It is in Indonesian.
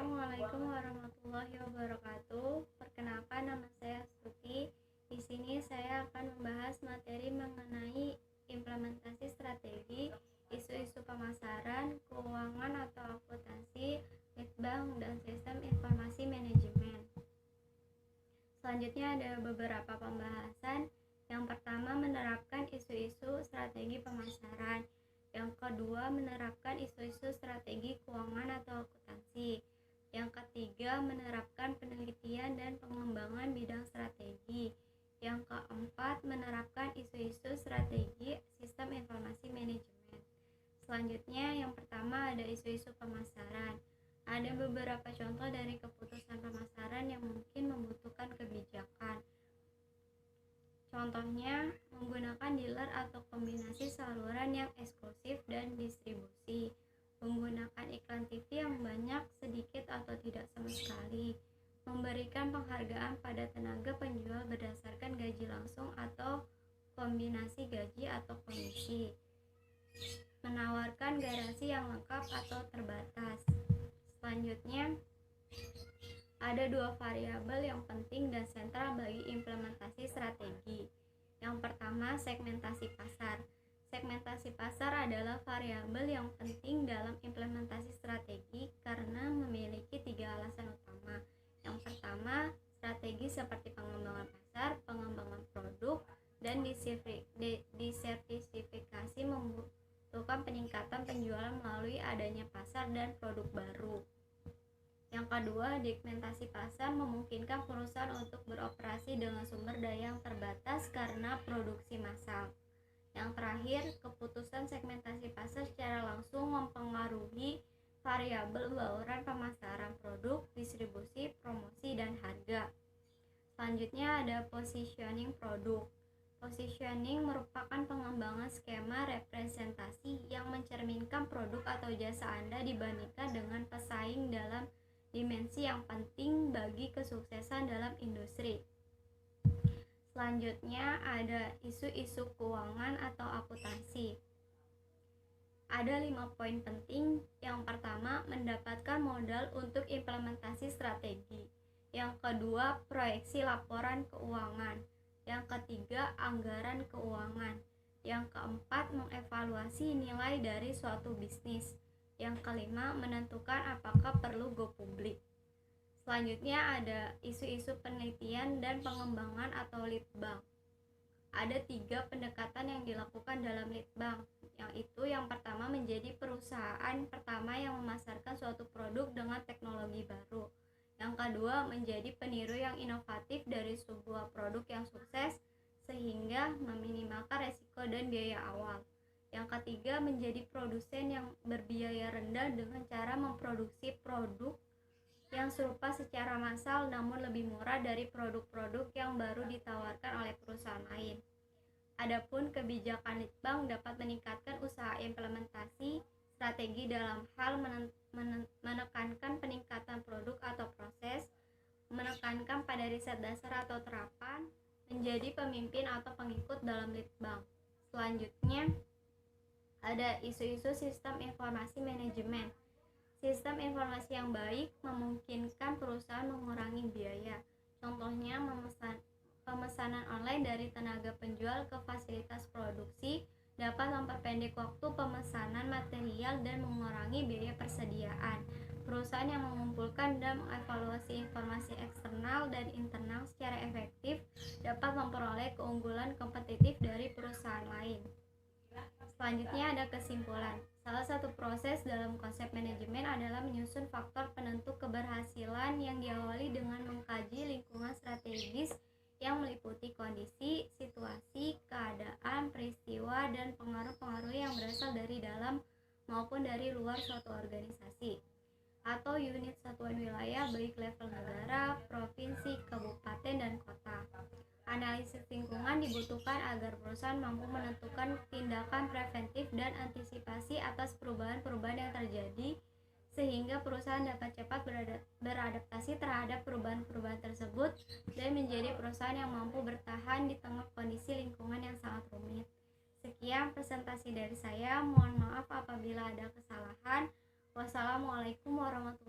Assalamualaikum warahmatullahi wabarakatuh. Perkenalkan, nama saya Astuti. Di sini saya akan membahas materi mengenai implementasi strategi, isu-isu pemasaran, keuangan atau akuntansi, lead bank, dan sistem informasi manajemen. Selanjutnya ada beberapa pembahasan. Yang pertama, menerapkan isu-isu strategi pemasaran. Yang kedua, menerapkan isu-isu strategi keuangan atau akuntansi. Yang ketiga, menerapkan penelitian dan pengembangan bidang strategi. Yang keempat, menerapkan isu-isu strategi sistem informasi manajemen. Selanjutnya, yang pertama ada isu-isu pemasaran. Ada beberapa contoh dari keputusan pemasaran yang mungkin membutuhkan kebijakan. Contohnya, menggunakan dealer atau kombinasi saluran yang eksklusif dan distribusi, menggunakan iklan TV yang banyak, sedikit, atau tidak sama sekali, memberikan penghargaan pada tenaga penjual berdasarkan gaji langsung atau kombinasi gaji atau komisi, menawarkan garansi yang lengkap atau terbatas. Selanjutnya, ada dua variabel yang penting dan sentral bagi implementasi strategi. Yang pertama, segmentasi pasar. Segmentasi pasar adalah variabel yang penting dalam implementasi strategi karena memiliki tiga alasan utama. Yang pertama, strategi seperti pengembangan pasar, pengembangan produk, dan diversifikasi membutuhkan peningkatan penjualan melalui adanya pasar dan produk baru. Yang kedua, segmentasi pasar memungkinkan perusahaan untuk beroperasi dengan sumber daya yang terbatas karena produksi massal. Yang terakhir, keputusan segmentasi pasar secara langsung mempengaruhi variabel bauran pemasaran produk, distribusi, promosi, dan harga. Selanjutnya ada positioning produk. Positioning merupakan pengembangan skema representasi yang mencerminkan produk atau jasa Anda dibandingkan dengan pesaing dalam dimensi yang penting bagi kesuksesan dalam industri. Selanjutnya ada isu-isu keuangan atau akuntansi. Ada 5 poin penting. Yang pertama, mendapatkan modal untuk implementasi strategi. Yang kedua, proyeksi laporan keuangan. Yang ketiga, anggaran keuangan. Yang keempat, mengevaluasi nilai dari suatu bisnis. Yang kelima, menentukan apakah perlu go publik. Selanjutnya ada isu-isu penelitian dan pengembangan atau lead bank. Ada 3 pendekatan yang dilakukan dalam lead bank, yaitu yang pertama menjadi perusahaan pertama yang memasarkan suatu produk dengan teknologi baru. Yang kedua, menjadi peniru yang inovatif dari sebuah produk yang sukses sehingga meminimalkan resiko dan biaya awal. Yang ketiga, menjadi produsen yang berbiaya rendah dengan cara memproduksi produk yang serupa secara massal namun lebih murah dari produk-produk yang baru ditawarkan oleh perusahaan lain. Adapun kebijakan lead bank dapat meningkatkan usaha implementasi strategi dalam hal menekankan peningkatan produk atau proses, menekankan pada riset dasar atau terapan, menjadi pemimpin atau pengikut dalam lead bank. Selanjutnya, ada isu-isu sistem informasi manajemen. Sistem informasi yang baik memungkinkan perusahaan mengurangi biaya. Contohnya, pemesanan online dari tenaga penjual ke fasilitas produksi dapat memperpendek waktu pemesanan material dan mengurangi biaya persediaan. Perusahaan yang mengumpulkan dan mengevaluasi informasi eksternal dan internal secara efektif dapat memperoleh keunggulan kompetitif dari perusahaan lain. Selanjutnya ada kesimpulan. Salah satu proses dalam konsep manajemen adalah menyusun faktor penentu keberhasilan yang diawali dengan mengkaji lingkungan strategis yang meliputi kondisi, situasi, keadaan, peristiwa, dan pengaruh-pengaruh yang berasal dari dalam maupun dari luar suatu organisasi atau unit satuan wilayah baik level negara, provinsi, kabupaten, dan kota. Analisis lingkungan dibutuhkan agar perusahaan mampu menentukan tindakan preventif dan antisipasi atas perubahan-perubahan yang terjadi sehingga perusahaan dapat cepat beradaptasi terhadap perubahan-perubahan tersebut dan menjadi perusahaan yang mampu bertahan di tengah kondisi lingkungan yang sangat rumit. Sekian presentasi dari saya. Mohon maaf apabila ada kesalahan. Wassalamualaikum warahmatullahi wabarakatuh.